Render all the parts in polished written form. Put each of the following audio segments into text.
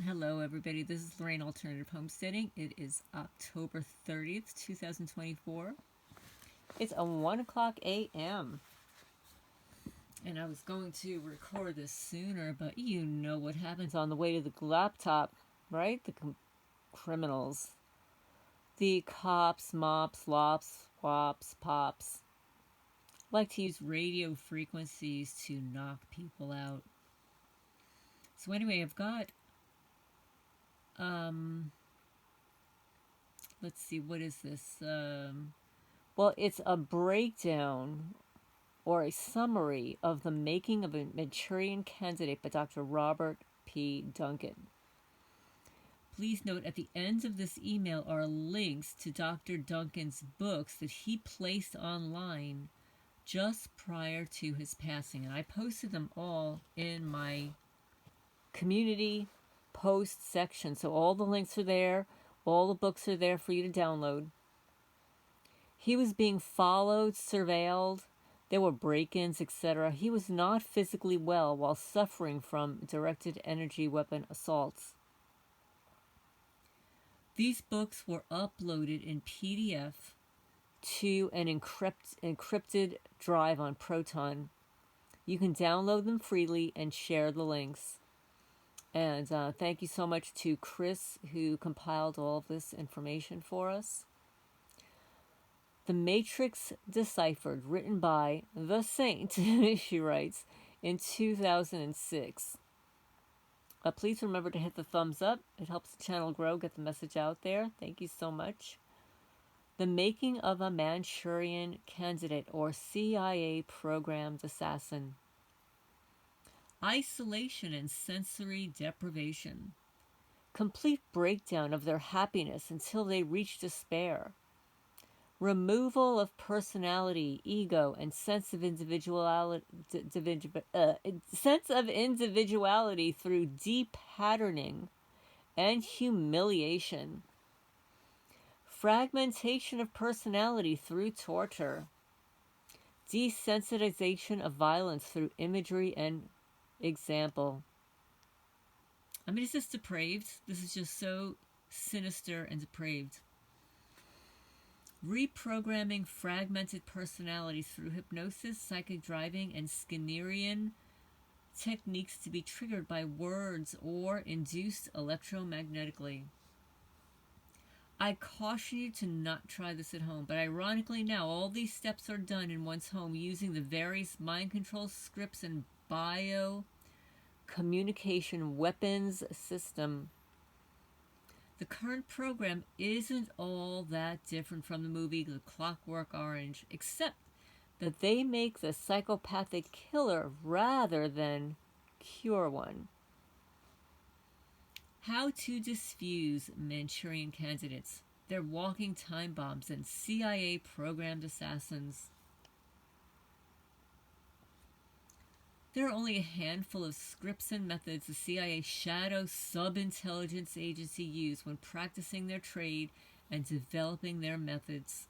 Hello, everybody. This is Lorraine Alternative Homesteading. It is October 30th, 2024. It's a 1 o'clock a.m. And I was going to record this sooner, but you know what happens on the way to the laptop, right? The criminals. The cops, mops, lops, wops, pops like to use radio frequencies to knock people out. So anyway, I've got let's see, what is this? Well, it's a breakdown or a summary of the making of a Manchurian candidate by Dr. Robert P. Duncan. Please note at the end of this email are links to Dr. Duncan's books that he placed online just prior to his passing. And I posted them all in my community post section. So all the links are there. All the books are there for you to download. He was being followed, surveilled. There were break-ins, etc. He was not physically well while suffering from directed energy weapon assaults. These books were uploaded in PDF to an encrypted drive on Proton. You can download them freely and share the links. And thank you so much to Chris, who compiled all of this information for us. The Matrix Deciphered, written by the Saint, she writes, in 2006. Please remember to hit the thumbs up. It helps the channel grow, get the message out there. Thank you so much. The Making of a Manchurian Candidate, or CIA Programmed Assassin. Isolation and sensory deprivation. Complete breakdown of their happiness until they reach despair. Removal of personality, ego, and sense of individuality through de-patterning and humiliation. Fragmentation of personality through torture. Desensitization of violence through imagery and example. I mean, is this depraved? This is just so sinister and depraved. Reprogramming fragmented personalities through hypnosis, psychic driving, and Skinnerian techniques to be triggered by words or induced electromagnetically. I caution you to not try this at home, but ironically now all these steps are done in one's home using the various mind control scripts and bio communication weapons system. The current program isn't all that different from the movie The Clockwork Orange, except that they make the psychopathic killer rather than cure one. How to disfuse Manchurian candidates. They're walking time bombs and CIA programmed assassins. There are only a handful of scripts and methods the CIA shadow sub-intelligence agency use when practicing their trade and developing their methods.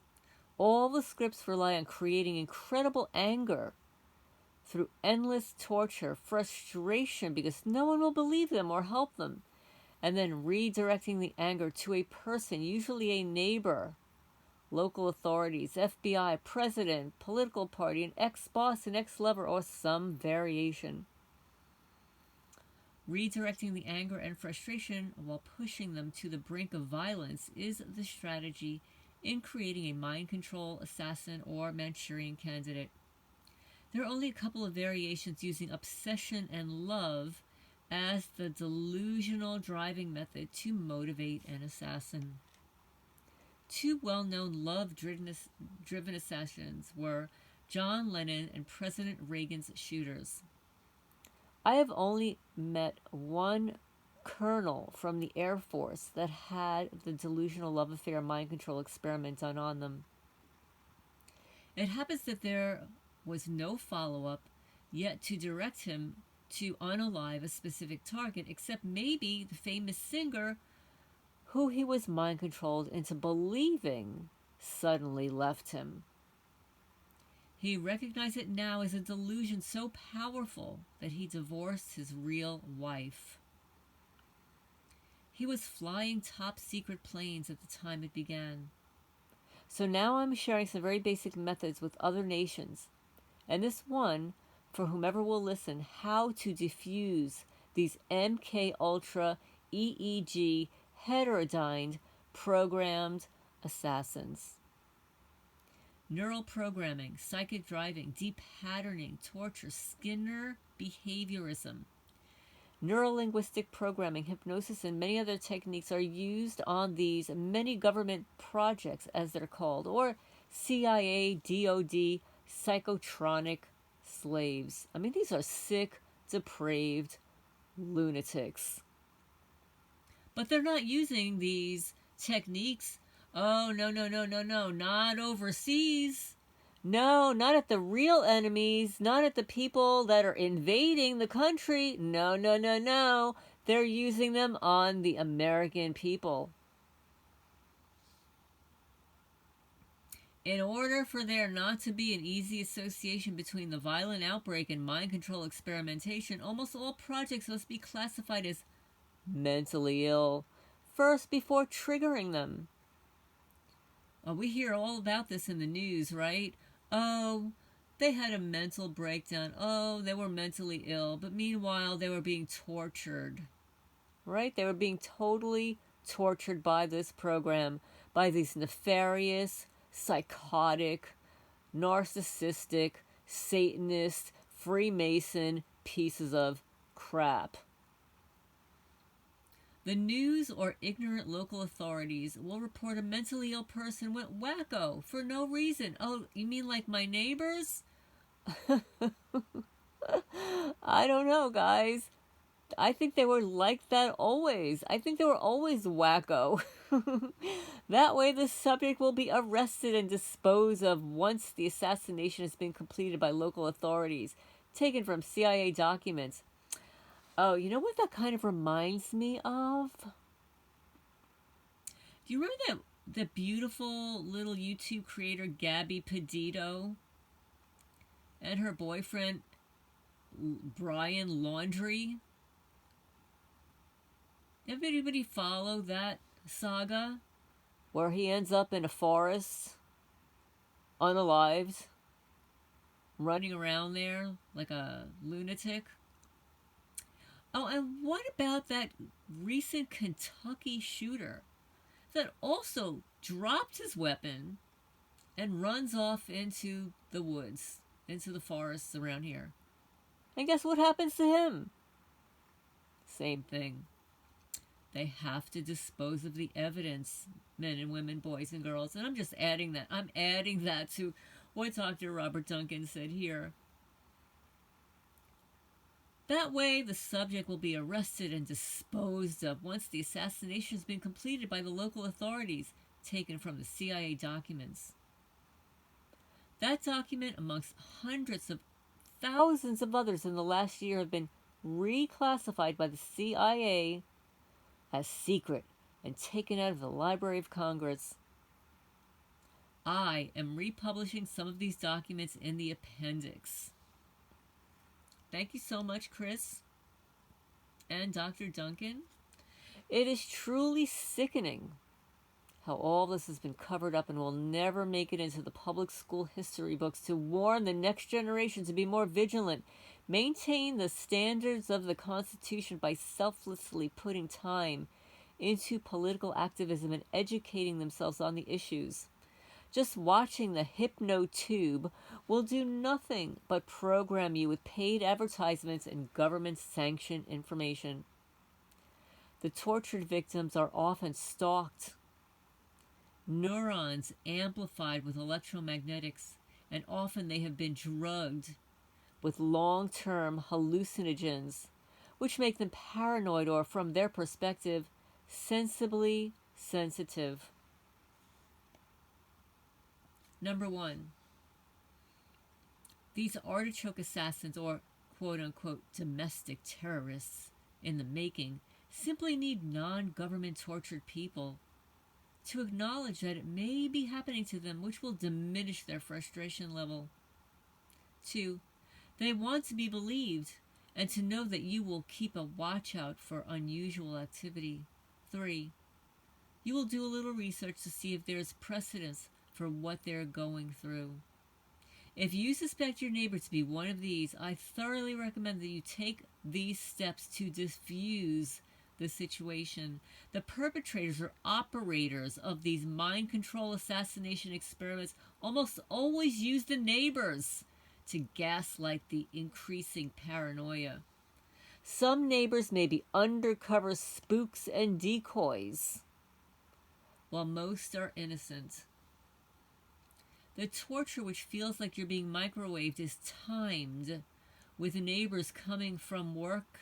All the scripts rely on creating incredible anger through endless torture, frustration because no one will believe them or help them, and then redirecting the anger to a person, usually a neighbor, local authorities, FBI, president, political party, an ex-boss, an ex-lover, or some variation. Redirecting the anger and frustration while pushing them to the brink of violence is the strategy in creating a mind control assassin or Manchurian candidate. There are only a couple of variations using obsession and love as the delusional driving method to motivate an assassin. Two well-known love-driven assassins were John Lennon and President Reagan's shooters. I have only met one colonel from the Air Force that had the delusional love affair mind control experiment done on them. It happens that there was no follow-up yet to direct him to unalive a specific target, except maybe the famous singer who he was mind controlled into believing suddenly left him. He recognized it now as a delusion so powerful that he divorced his real wife. He was flying top secret planes at the time it began. So now I'm sharing some very basic methods with other nations. And this one, for whomever will listen, how to defuse these MK Ultra EEG heterodyned programmed assassins. Neural programming, psychic driving, deep patterning, torture, Skinner behaviorism. Neurolinguistic programming, hypnosis, and many other techniques are used on these many government projects, as they're called, or CIA, DOD, psychotronic slaves. I mean, these are sick, depraved lunatics. But they're not using these techniques. Oh, no, not overseas. No, not at the real enemies, not at the people that are invading the country. No. They're using them on the American people. In order for there not to be an easy association between the violent outbreak and mind control experimentation, almost all projects must be classified as mentally ill first before triggering them. Oh, we hear all about this in the news, right? Oh, they had a mental breakdown. Oh, they were mentally ill. But meanwhile, they were being tortured. Right? They were being totally tortured by this program, by these nefarious, psychotic, narcissistic, Satanist, Freemason pieces of crap. The news or ignorant local authorities will report a mentally ill person went wacko for no reason. Oh, you mean like my neighbors? I don't know, guys. I think they were like that always. I think they were always wacko. That way the subject will be arrested and disposed of once the assassination has been completed by local authorities, taken from CIA documents. Oh, you know what that kind of reminds me of? Do you remember the beautiful little YouTube creator Gabby Petito and her boyfriend Brian Laundrie? Did anybody follow that saga? Where he ends up in a forest, unalived, running around there like a lunatic. Oh, and what about that recent Kentucky shooter that also dropped his weapon and runs off into the woods, into the forests around here? And guess what happens to him? Same thing. They have to dispose of the evidence, men and women, boys and girls. And I'm just adding that. I'm adding that to what Dr. Robert Duncan said here. That way, the subject will be arrested and disposed of once the assassination has been completed by the local authorities, taken from the CIA documents. That document, amongst hundreds of thousands of others in the last year, have been reclassified by the CIA as secret and taken out of the Library of Congress. I am republishing some of these documents in the appendix. Thank you so much, Chris and Dr. Duncan. It is truly sickening how all this has been covered up and will never make it into the public school history books to warn the next generation to be more vigilant, maintain the standards of the Constitution by selflessly putting time into political activism and educating themselves on the issues. Just watching the hypno-tube will do nothing but program you with paid advertisements and government-sanctioned information. The tortured victims are often stalked. Neurons amplified with electromagnetics, and often they have been drugged with long-term hallucinogens, which make them paranoid or, from their perspective, sensibly sensitive. Number 1. These artichoke assassins, or quote-unquote domestic terrorists in the making, simply need non-government tortured people to acknowledge that it may be happening to them, which will diminish their frustration level. 2. They want to be believed and to know that you will keep a watch out for unusual activity. 3. You will do a little research to see if there is precedence for what they're going through. If you suspect your neighbor to be one of these, I thoroughly recommend that you take these steps to diffuse the situation. The perpetrators or operators of these mind control assassination experiments almost always use the neighbors to gaslight the increasing paranoia. Some neighbors may be undercover spooks and decoys, while most are innocent. The torture, which feels like you're being microwaved, is timed with neighbors coming from work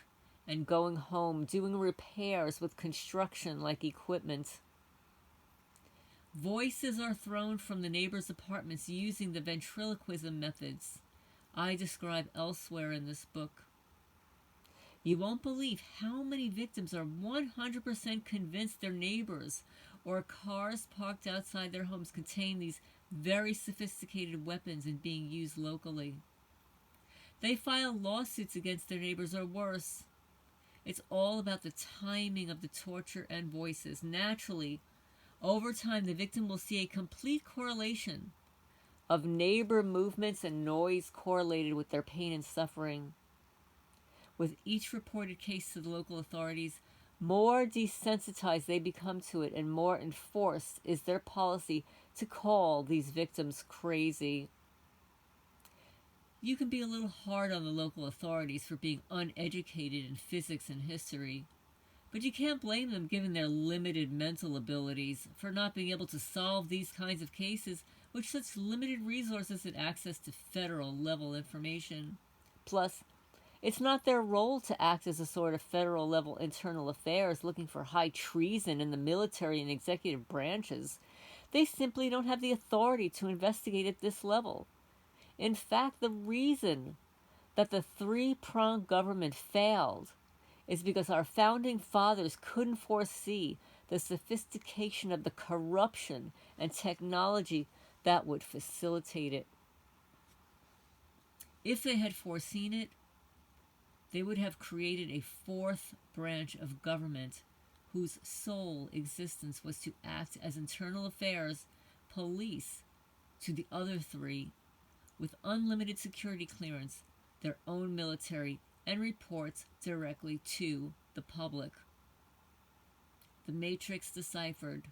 and going home, doing repairs with construction-like equipment. Voices are thrown from the neighbors' apartments using the ventriloquism methods I describe elsewhere in this book. You won't believe how many victims are 100% convinced their neighbors or cars parked outside their homes contain these very sophisticated weapons and being used locally. They file lawsuits against their neighbors or worse. It's all about the timing of the torture and voices. Naturally, over time, the victim will see a complete correlation of neighbor movements and noise correlated with their pain and suffering. With each reported case to the local authorities, more desensitized they become to it and more enforced is their policy to call these victims crazy. You can be a little hard on the local authorities for being uneducated in physics and history, but you can't blame them given their limited mental abilities for not being able to solve these kinds of cases with such limited resources and access to federal-level information. Plus, it's not their role to act as a sort of federal-level internal affairs looking for high treason in the military and executive branches. They simply don't have the authority to investigate at this level. In fact, the reason that the three-pronged government failed is because our founding fathers couldn't foresee the sophistication of the corruption and technology that would facilitate it. If they had foreseen it, they would have created a fourth branch of government whose sole existence was to act as internal affairs police to the other three, with unlimited security clearance, their own military, and reports directly to the public. The Matrix Deciphered.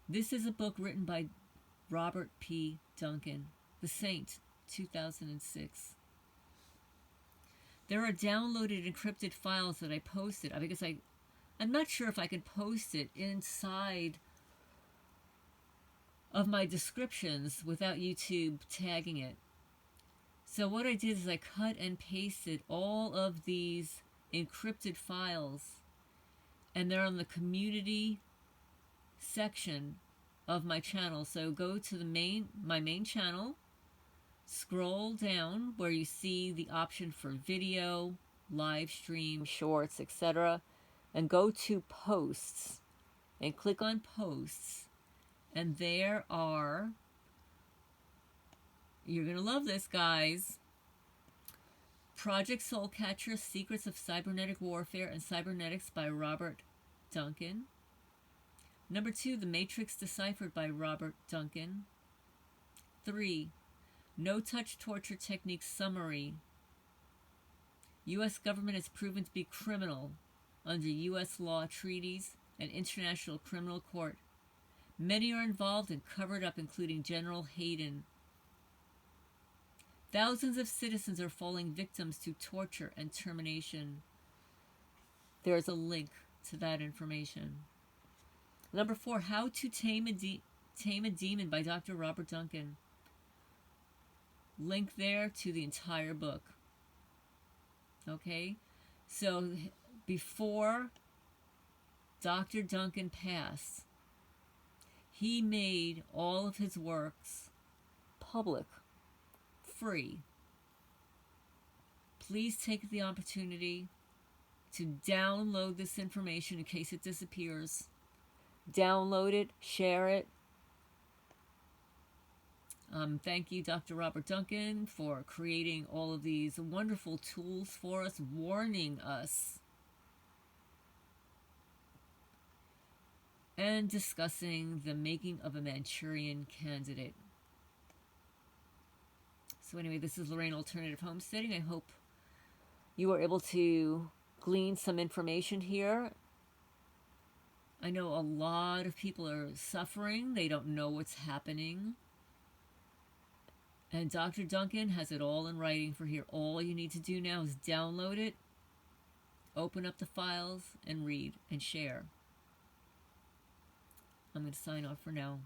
This is a book written by Robert P. Duncan, The Saint, 2006. There are downloaded encrypted files that I posted because I'm not sure if I can post it inside of my descriptions without YouTube tagging it. So what I did is I cut and pasted all of these encrypted files, and they're on the community section of my channel. So go to my main channel, scroll down where you see the option for video, live stream, shorts, etc., and go to posts and click on posts. And there are, you're going to love this, guys, Project Soulcatcher, Secrets of Cybernetic Warfare and Cybernetics by Robert Duncan. Number 2, The Matrix Deciphered by Robert Duncan. 3, No-Touch Torture Technique Summary. U.S. government has proven to be criminal under U.S. law, treaties, and International Criminal Court. Many are involved and covered up, including General Hayden. Thousands of citizens are falling victims to torture and termination. There is a link to that information. Number 4, How to Tame a Demon by Dr. Robert Duncan. Link there to the entire book. Okay? So, before Dr. Duncan passed, he made all of his works public, free. Please take the opportunity to download this information in case it disappears. Download it, share it. Thank you, Dr. Robert Duncan, for creating all of these wonderful tools for us, warning us and discussing the making of a Manchurian candidate. So anyway, this is Lorraine Alternative Homesteading. I hope you are able to glean some information here. I know a lot of people are suffering. They don't know what's happening. And Dr. Duncan has it all in writing for here. All you need to do now is download it, open up the files, and read and share. I'm going to sign off for now.